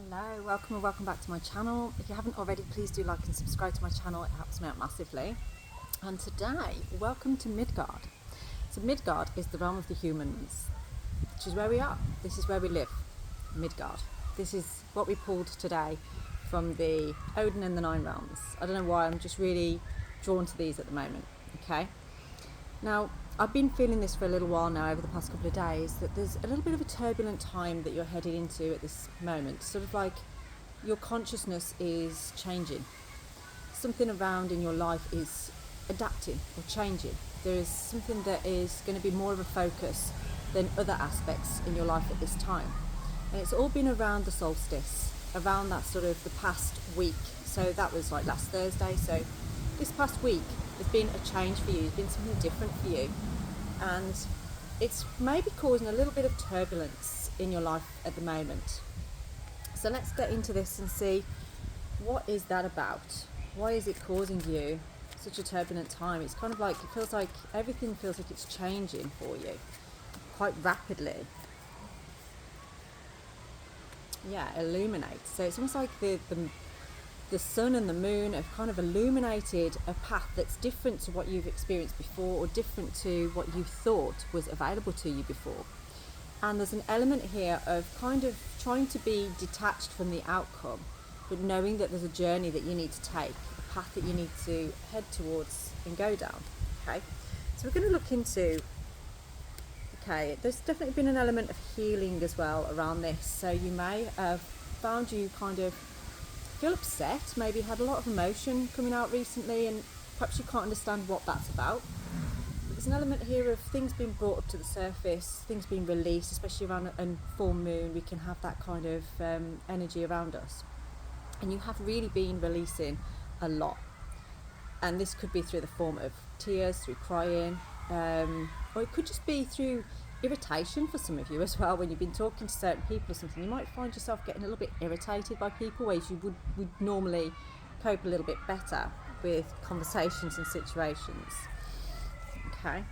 Hello, welcome and welcome back to my channel. If you haven't already, please do like and subscribe to my channel, it helps me out massively. And today, welcome to Midgard. So Midgard is the realm of the humans, which is where we are. This is where we live, Midgard. This is what we pulled today from the Odin and the Nine Realms. I don't know why, I'm just really drawn to these at the moment, okay? Now, I've been feeling this for a little while now over the past couple of days, that there's a little bit of a turbulent time that you're heading into at this moment. Sort of like your consciousness is changing. Something around in your life is adapting or changing. There is something that is going to be more of a focus than other aspects in your life at this time. And it's all been around the solstice, around that sort of the past week. So that was like last Thursday. So this past week, there's been a change for you, there's been something different for you, and it's maybe causing a little bit of turbulence in your life at the moment. So let's get into this and see, what is that about? Why is it causing you such a turbulent time? It's kind of like, it feels like everything feels like it's changing for you quite rapidly. Yeah, illuminate. So it's almost like the sun and the moon have kind of illuminated a path that's different to what you've experienced before, or different to what you thought was available to you before. And there's an element here of kind of trying to be detached from the outcome, but knowing that there's a journey that you need to take, a path that you need to head towards and go down. Okay, so we're going to look into, okay, there's definitely been an element of healing as well around this. So you may have found you kind of feel upset, maybe had a lot of emotion coming out recently, and perhaps you can't understand what that's about. There's an element here of things being brought up to the surface, things being released, especially around a full moon. We can have that kind of energy around us, and you have really been releasing a lot, and this could be through the form of tears, through crying, or it could just be through irritation for some of you as well. When you've been talking to certain people or something, you might find yourself getting a little bit irritated by people, whereas you would normally cope a little bit better with conversations and situations. Okay,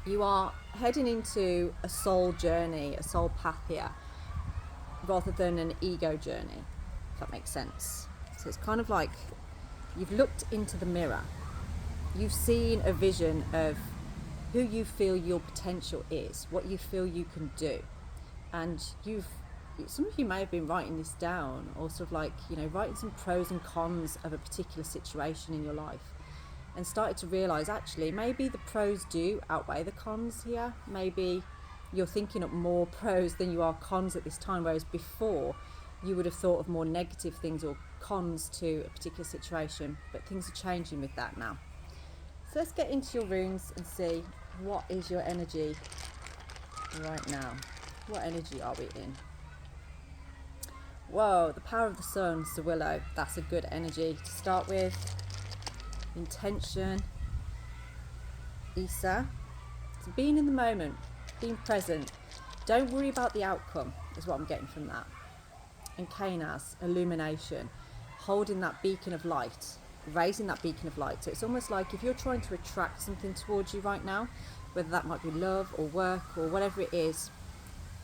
you are heading into a soul journey, a soul path here, rather than an ego journey, if that makes sense. So it's kind of like you've looked into the mirror, you've seen a vision of who you feel your potential is, what you feel you can do, and some of you may have been writing this down, or sort of like, writing some pros and cons of a particular situation in your life, and started to realize actually maybe the pros do outweigh the cons here. Maybe you're thinking of more pros than you are cons at this time, whereas before you would have thought of more negative things or cons to a particular situation, but things are changing with that now. So let's get into your runes and see, what is your energy right now? What energy are we in? Whoa, the power of the sun, the willow. That's a good energy to start with. Intention. Isa. So being in the moment, being present. Don't worry about the outcome, is what I'm getting from that. And Kanaz, illumination. Holding that beacon of light. Raising that beacon of light. So it's almost like if you're trying to attract something towards you right now, whether that might be love or work or whatever it is,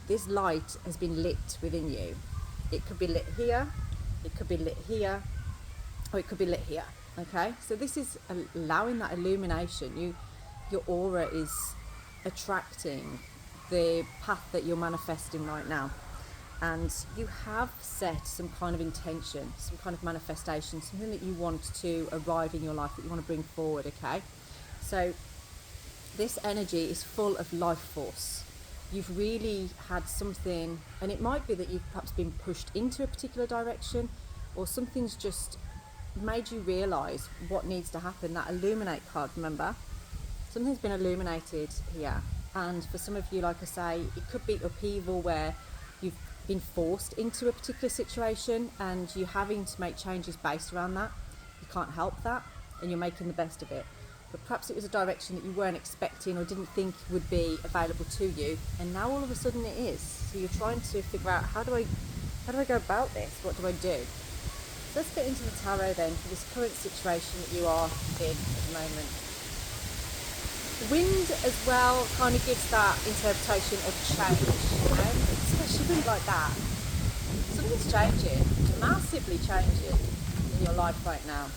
this light has been lit within you. It could be lit here, it could be lit here, or it could be lit here. Okay, so this is allowing that illumination. Your aura is attracting the path that you're manifesting right now. And you have set some kind of intention, some kind of manifestation, something that you want to arrive in your life, that you want to bring forward, okay? So this energy is full of life force. You've really had something, and it might be that you've perhaps been pushed into a particular direction, or something's just made you realise what needs to happen. That illuminate card, remember? Something's been illuminated here. And for some of you, like I say, it could be upheaval where you've been forced into a particular situation and you're having to make changes based around that. You can't help that, and you're making the best of it. But perhaps it was a direction that you weren't expecting or didn't think would be available to you, and now all of a sudden it is. So you're trying to figure out, how do I go about this? What do I do? So let's get into the tarot then for this current situation that you are in at the moment. Wind as well kind of gives that interpretation of change, especially wind like that. Something's changing, massively changing in your life right now.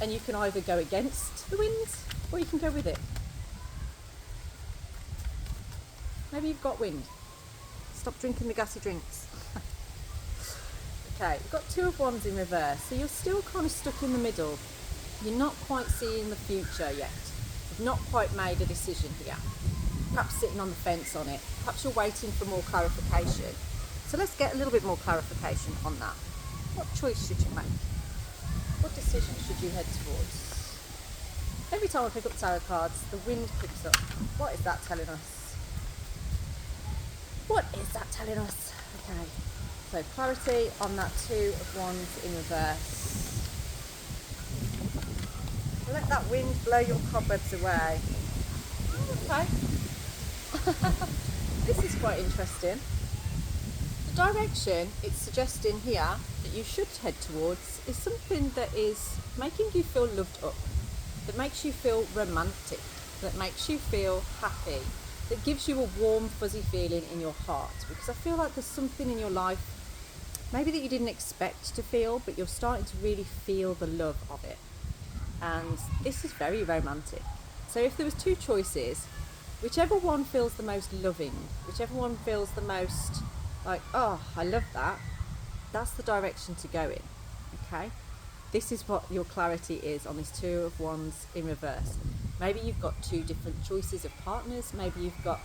And you can either go against the winds or you can go with it. Maybe you've got wind. Stop drinking the gassy drinks. Okay, you've got Two of Wands in reverse, so you're still kind of stuck in the middle. You're not quite seeing the future yet. You've not quite made a decision here. Perhaps sitting on the fence on it. Perhaps you're waiting for more clarification. So let's get a little bit more clarification on that. What choice should you make? What decision should you head towards? Every time I pick up tarot cards, the wind picks up. What is that telling us? What is that telling us? Okay, so clarity on that Two of Wands in reverse. Let that wind blow your cobwebs away. Okay. This is quite interesting. The direction it's suggesting here that you should head towards is something that is making you feel loved up, that makes you feel romantic, that makes you feel happy, that gives you a warm, fuzzy feeling in your heart. Because I feel like there's something in your life maybe that you didn't expect to feel, but you're starting to really feel the love of it. And this is very romantic. So if there was two choices, whichever one feels the most loving, whichever one feels the most like, oh, I love that, that's the direction to go in. Okay, this is what your clarity is on this Two of Wands in reverse. Maybe you've got two different choices of partners. Maybe you've got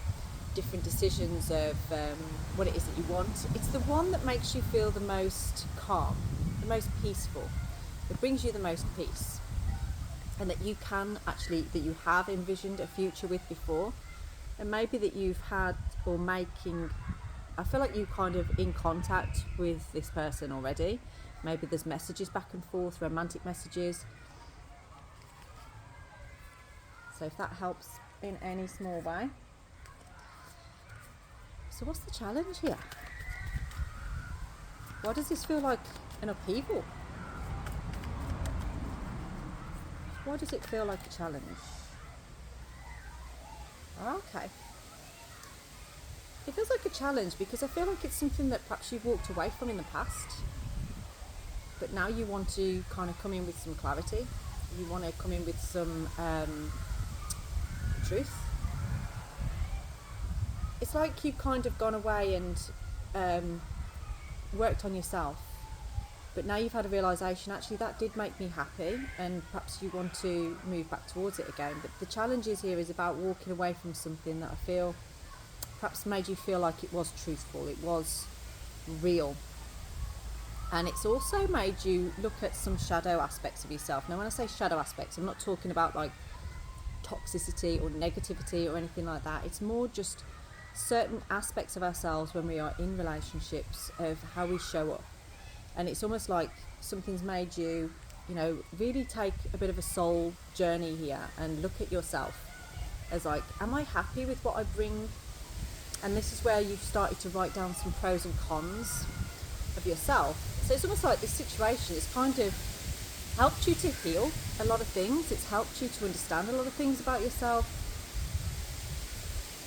different decisions of what it is that you want. It's the one that makes you feel the most calm, the most peaceful, that brings you the most peace, and that you can actually, that you have envisioned a future with before. And maybe that you've had, or making, I feel like you kind of in contact with this person already. Maybe there's messages back and forth, romantic messages. So if that helps in any small way. So what's the challenge here? Why does this feel like an upheaval? Why does it feel like a challenge? Okay. It feels like a challenge because I feel like it's something that perhaps you've walked away from in the past, but now you want to kind of come in with some clarity. You want to come in with some truth. It's like you've kind of gone away and worked on yourself, but now you've had a realisation, actually that did make me happy, and perhaps you want to move back towards it again. But the challenge here is about walking away from something that I feel perhaps made you feel like it was truthful, it was real. And it's also made you look at some shadow aspects of yourself. Now when I say shadow aspects, I'm not talking about like toxicity or negativity or anything like that. It's more just certain aspects of ourselves when we are in relationships, of how we show up. And it's almost like something's made you, you know, really take a bit of a soul journey here and look at yourself as like, am I happy with what I bring? And this is where you've started to write down some pros and cons of yourself. So it's almost like this situation has kind of helped you to heal a lot of things. It's helped you to understand a lot of things about yourself.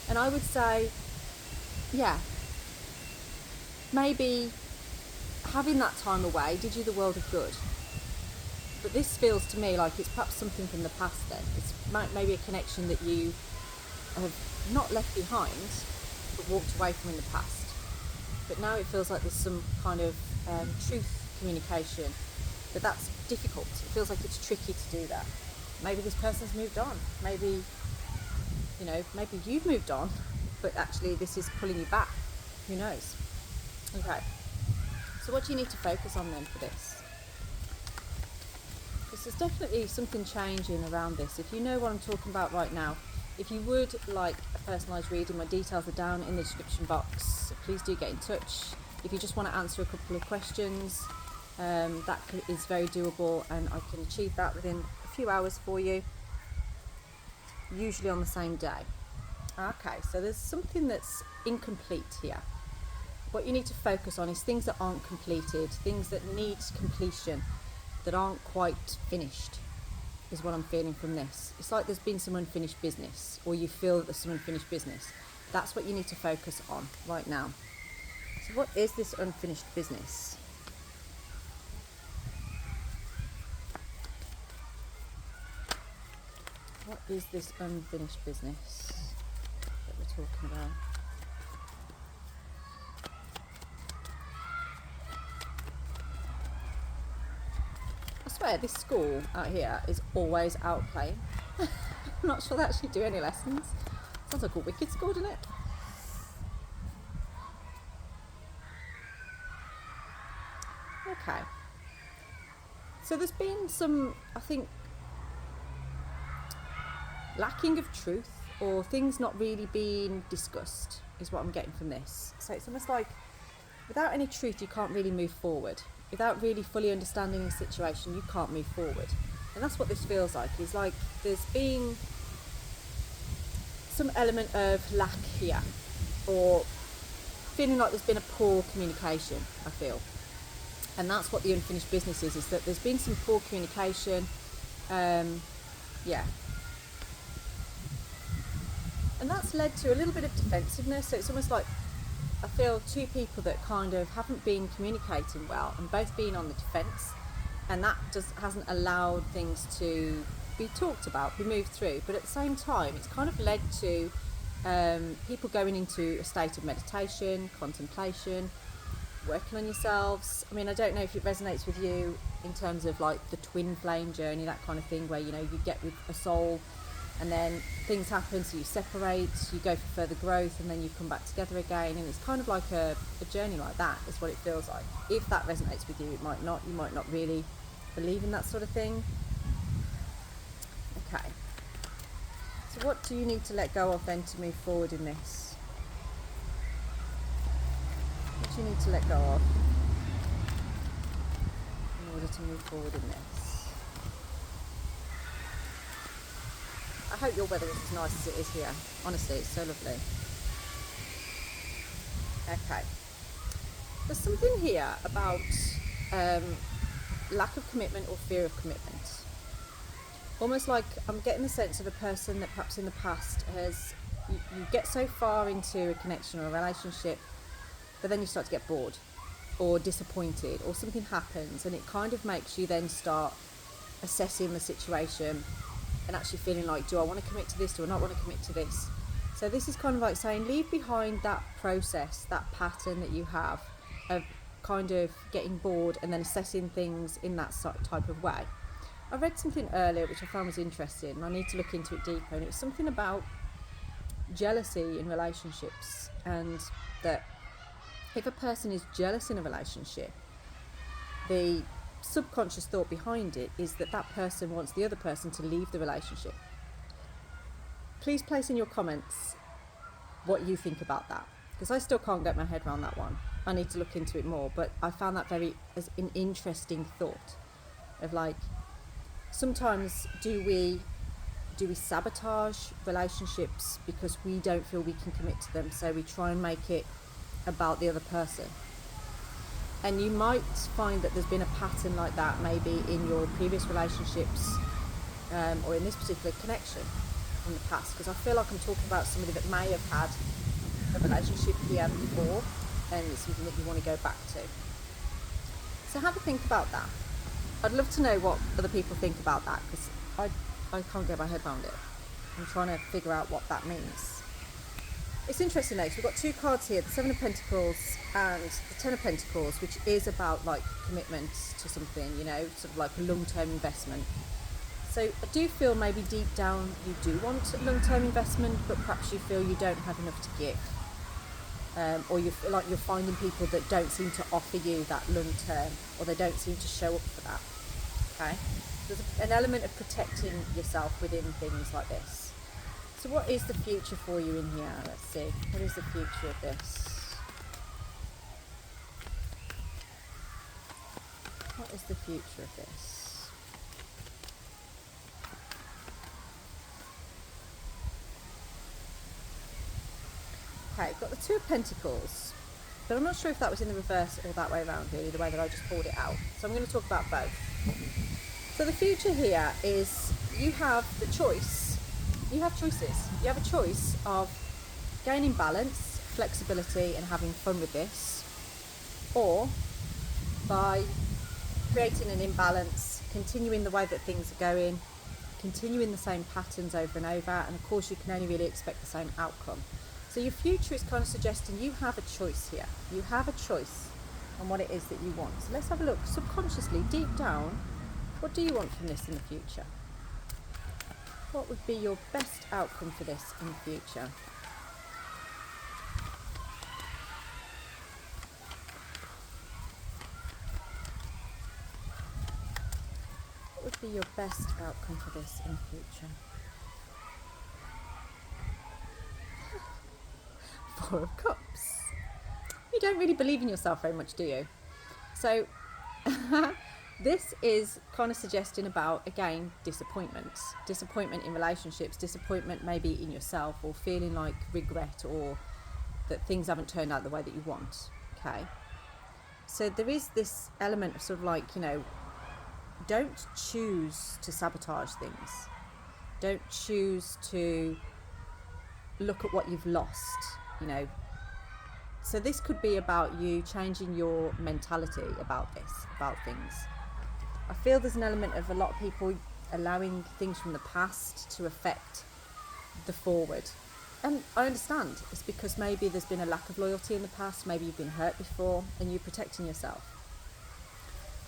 And I would say, yeah, maybe having that time away did you the world of good. But this feels to me like it's perhaps something from the past then. It's maybe a connection that you have not left behind, but walked away from in the past. But now it feels like there's some kind of truth communication, but that's difficult. It feels like it's tricky to do that. Maybe this person's moved on. Maybe, you know, maybe you've moved on, but actually this is pulling you back. Who knows? Okay. So what do you need to focus on then for this? Because there's definitely something changing around this. If you know what I'm talking about right now, if you would like a personalised reading, my details are down in the description box. Please do get in touch. If you just want to answer a couple of questions, that is very doable, and I can achieve that within a few hours for you, usually on the same day. Okay, so there's something that's incomplete here. What you need to focus on is things that aren't completed, things that need completion, that aren't quite finished, is what I'm feeling from this. It's like there's been some unfinished business, or you feel that there's some unfinished business. That's what you need to focus on right now. So what is this unfinished business? What is this unfinished business that we're talking about? I swear this school out here is always out playing. I'm not sure they actually do any lessons. Sounds like a wicked school, doesn't it? Okay. So there's been some, I think, lacking of truth or things not really being discussed is what I'm getting from this. So it's almost like without any truth you can't really move forward. Without really fully understanding the situation you can't move forward. And that's what this feels like. It's like there's been some element of lack here, or feeling like there's been a poor communication, I feel. And that's what the unfinished business is that there's been some poor communication. Yeah. And that's led to a little bit of defensiveness. So it's almost like I feel two people that kind of haven't been communicating well and both being on the defence, and that just hasn't allowed things to be talked about, be moved through. But at the same time, it's kind of led to people going into a state of meditation, contemplation, working on yourselves. I mean, I don't know if it resonates with you in terms of like the twin flame journey, that kind of thing, where, you know, you get with a soul and then things happen, so you separate, you go for further growth, and then you come back together again. And it's kind of like a journey like that is what it feels like. If that resonates with you, it might not. You might not really believe in that sort of thing. Okay. So what do you need to let go of then to move forward in this? What do you need to let go of in order to move forward in this? I hope your weather is as nice as it is here. Honestly, it's so lovely. Okay. There's something here about lack of commitment or fear of commitment. Almost like I'm getting the sense of a person that perhaps in the past has, you get so far into a connection or a relationship, but then you start to get bored or disappointed, or something happens and it kind of makes you then start assessing the situation and actually feeling like, do I want to commit to this? Do I not want to commit to this? So this is kind of like saying, leave behind that process, that pattern that you have of kind of getting bored and then assessing things in that type of way. I read something earlier which I found was interesting, and I need to look into it deeper, and it was something about jealousy in relationships, and that if a person is jealous in a relationship, the subconscious thought behind it is that that person wants the other person to leave the relationship. Please place in your comments what you think about that, because I still can't get my head around that one. I need to look into it more, but I found that as an interesting thought of like, sometimes do we sabotage relationships because we don't feel we can commit to them, so we try and make it about the other person. And you might find that there's been a pattern like that maybe in your previous relationships, or in this particular connection in the past, because I feel like I'm talking about somebody that may have had a relationship here before, and it's something that you want to go back to. So have a think about that. I'd love to know what other people think about that, because I can't get my head around it. I'm trying to figure out what that means. It's interesting though, because we've got two cards here, the Seven of Pentacles and the Ten of Pentacles, which is about like commitment to something, you know, sort of like a long-term investment. So I do feel maybe deep down you do want a long-term investment, but perhaps you feel you don't have enough to give. Or you feel like you're finding people that don't seem to offer you that long-term, or they don't seem to show up for that. Okay? There's an element of protecting yourself within things like this. So what is the future for you in here? Let's see. What is the future of this? What is the future of this? Okay, got the Two of Pentacles, but I'm not sure if that was in the reverse or that way around, really, the way that I just pulled it out. So I'm going to talk about both. So the future here is you have the choice. You have choices. You have a choice of gaining balance, flexibility, and having fun with this, or by creating an imbalance, continuing the way that things are going, continuing the same patterns over and over, and of course you can only really expect the same outcome. So your future is kind of suggesting you have a choice here. You have a choice on what it is that you want. So let's have a look subconsciously, deep down, what do you want from this in the future? What would be your best outcome for this in the future? What would be your best outcome for this in the future? Four of Cups. You don't really believe in yourself very much, do you? So this is kind of suggesting about, again, disappointment in relationships, disappointment maybe in yourself, or feeling like regret, or that things haven't turned out the way that you want. Okay, so there is this element of sort of like, don't choose to sabotage things, don't choose to look at what you've lost. So this could be about you changing your mentality about things. I feel there's an element of a lot of people allowing things from the past to affect the forward. And I understand. It's because maybe there's been a lack of loyalty in the past, maybe you've been hurt before, and you're protecting yourself.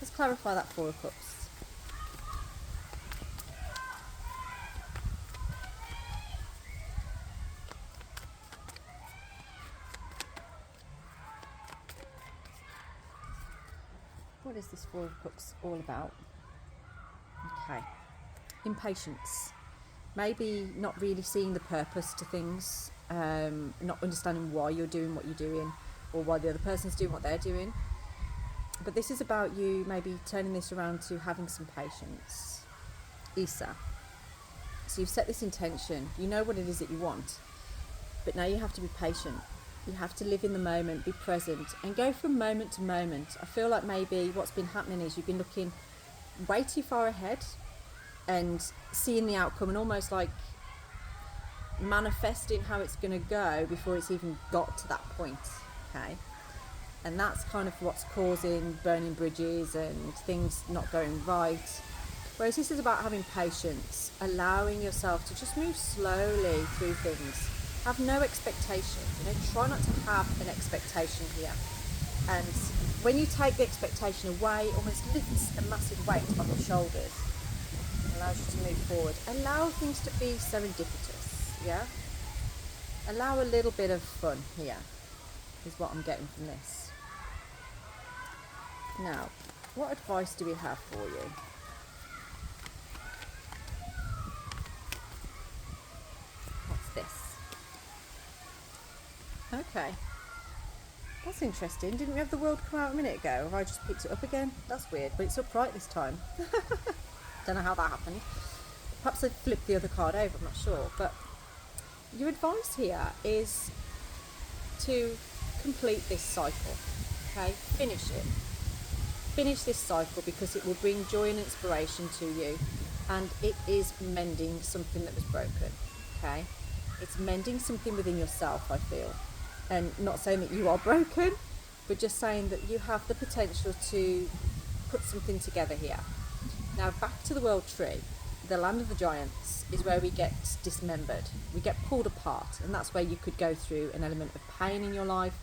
Let's clarify that Four of Cups. What is this Four of Cups all about? Okay. Impatience. Maybe not really seeing the purpose to things, not understanding why you're doing what you're doing, or why the other person's doing what they're doing. But this is about you maybe turning this around to having some patience. Isa. So you've set this intention, you know what it is that you want, but now you have to be patient. You have to live in the moment, be present, and go from moment to moment. I feel like maybe what's been happening is you've been looking way too far ahead and seeing the outcome, and almost like manifesting how it's going to go before it's even got to that point. Okay, and that's kind of what's causing burning bridges and things not going right. Whereas this is about having patience, allowing yourself to just move slowly through things. Have no expectation, try not to have an expectation here. And when you take the expectation away, almost lifts a massive weight on your shoulders, allows you to move forward. Allow things to be serendipitous, yeah? Allow a little bit of fun here, is what I'm getting from this. Now, what advice do we have for you? What's this? Okay, that's interesting. Didn't we have the world come out a minute ago? Have I just picked it up again? That's weird, but it's upright this time. Don't know how that happened. Perhaps I flipped the other card over, I'm not sure. But your advice here is to complete this cycle. Okay, finish it. Finish this cycle, because it will bring joy and inspiration to you, and it is mending something that was broken. Okay, it's mending something within yourself, I feel. And not saying that you are broken, but just saying that you have the potential to put something together here. Now, back to the world tree, the land of the giants is where we get dismembered. We get pulled apart, and that's where you could go through an element of pain in your life,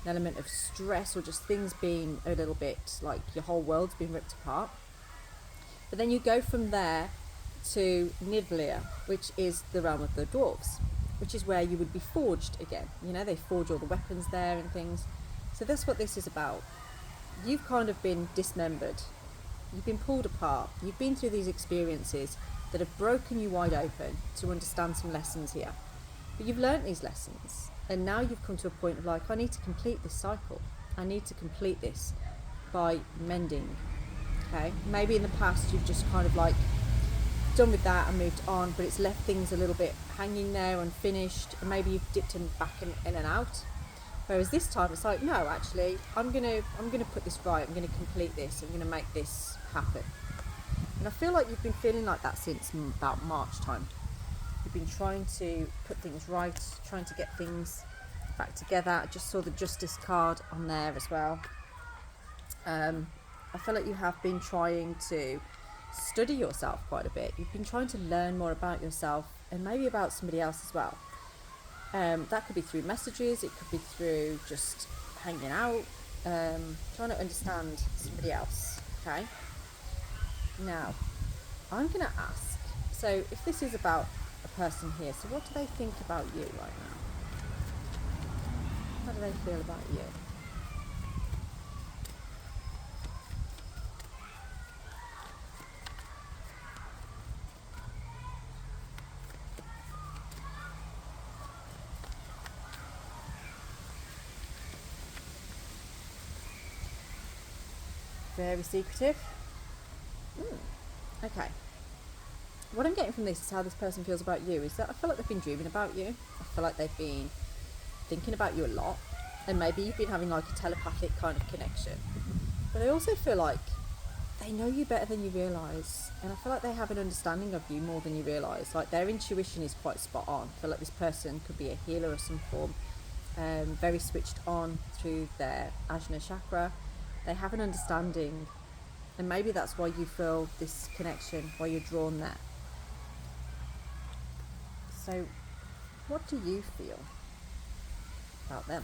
an element of stress, or just things being a little bit like your whole world's been ripped apart. But then you go from there to Nivlia, which is the realm of the dwarves, which is where you would be forged again. They forge all the weapons there and things. So that's what this is about. You've kind of been dismembered. You've been pulled apart. You've been through these experiences that have broken you wide open to understand some lessons here. But you've learnt these lessons, and now you've come to a point of like, I need to complete this cycle. I need to complete this by mending. Okay? Maybe in the past you've just kind of like done with that and moved on, but it's left things a little bit hanging there unfinished, and maybe you've dipped in back in and out. Whereas this time it's like, no, actually, I'm gonna put this right. I'm gonna complete this. I'm gonna make this happen. And I feel like you've been feeling like that since about March time. You've been trying to put things right, trying to get things back together. I just saw the Justice card on there as well. I feel like you have been trying to study yourself quite a bit. You've been trying to learn more about yourself and maybe about somebody else as well. That could be through messages, it could be through just hanging out, trying to understand somebody else. Okay, now I'm going to ask, so if this is about a person here, so what do they think about you right now? How do they feel about you? Very secretive. Okay. What I'm getting from this is how this person feels about you is that I feel like they've been dreaming about you. I feel like they've been thinking about you a lot, and maybe you've been having like a telepathic kind of connection. But I also feel like they know you better than you realise, and I feel like they have an understanding of you more than you realise. Like their intuition is quite spot on. I feel like this person could be a healer of some form, very switched on through their Ajna chakra. They have an understanding, and maybe that's why you feel this connection, why you're drawn there. So what do you feel about them?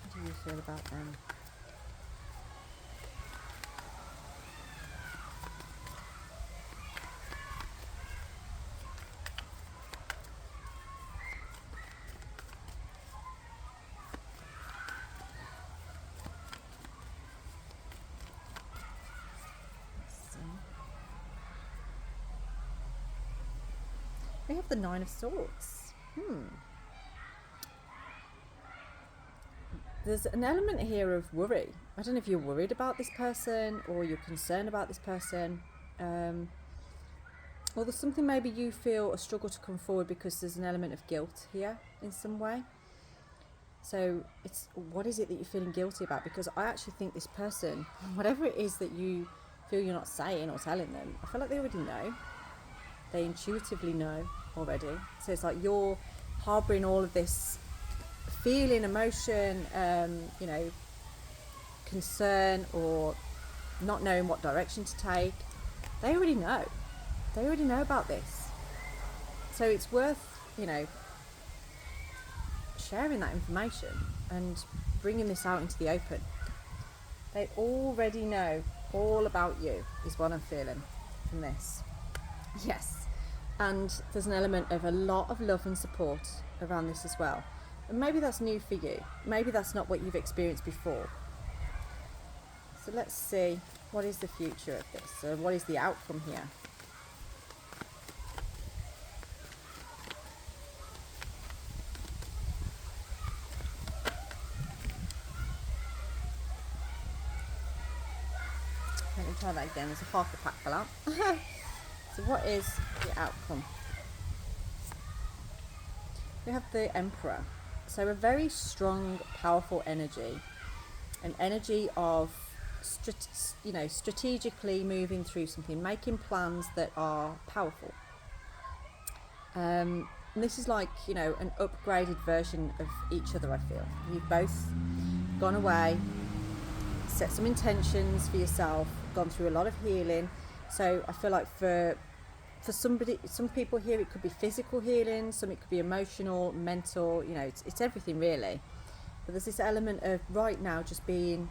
What do you feel about them? We have the Nine of Swords. There's an element here of worry. I don't know if you're worried about this person or you're concerned about this person. Or there's something maybe you feel a struggle to come forward because there's an element of guilt here in some way. So it's, what is it that you're feeling guilty about? Because I actually think this person, whatever it is that you feel you're not saying or telling them, I feel like they already know. They intuitively know already. So it's like you're harbouring all of this feeling, emotion, concern, or not knowing what direction to take. They already know. They already know about this. So it's worth, sharing that information and bringing this out into the open. They already know all about you, is what I'm feeling from this. Yes. And there's an element of a lot of love and support around this as well. And maybe that's new for you. Maybe that's not what you've experienced before. So let's see, what is the future of this? So what is the outcome here? Let me try that again. There's a half the pack fell out. So what is the outcome? We have the Emperor. So a very strong, powerful energy. An energy of strategically moving through something, making plans that are powerful. And this is like, an upgraded version of each other, I feel. You've both gone away, set some intentions for yourself, gone through a lot of healing. So I feel like for some people here it could be physical healing, some it could be emotional, mental, it's everything really. But there's this element of right now just being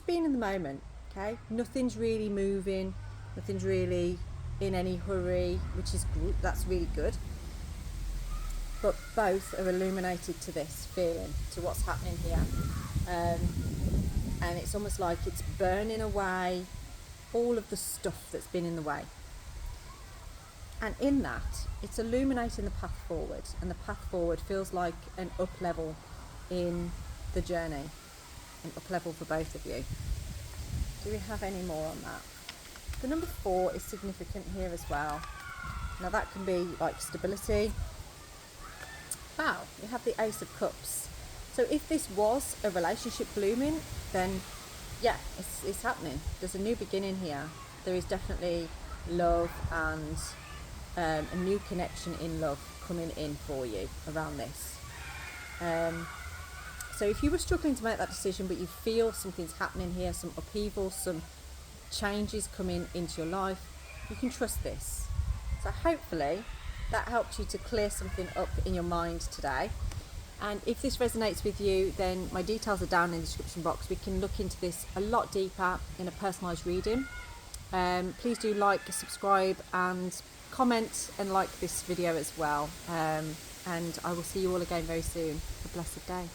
in the moment, okay? Nothing's really moving, nothing's really in any hurry, which is good, that's really good. But both are illuminated to this feeling, to what's happening here. And it's almost like it's burning away all of the stuff that's been in the way. And in that, it's illuminating the path forward. And the path forward feels like an up level in the journey. An up level for both of you. Do we have any more on that? The number 4 is significant here as well. Now that can be like stability. Wow, we have the Ace of Cups. So if this was a relationship blooming, then yeah, it's happening. There's a new beginning here. There is definitely love and a new connection in love coming in for you around this. So So if you were struggling to make that decision, but you feel something's happening here, some upheaval, some changes coming into your life, you can trust this. So hopefully that helped you to clear something up in your mind today. And if this resonates with you, then my details are down in the description box. We can look into this a lot deeper in a personalised reading. Please do like, subscribe and comment and like this video as well. And I will see you all again very soon. Have a blessed day.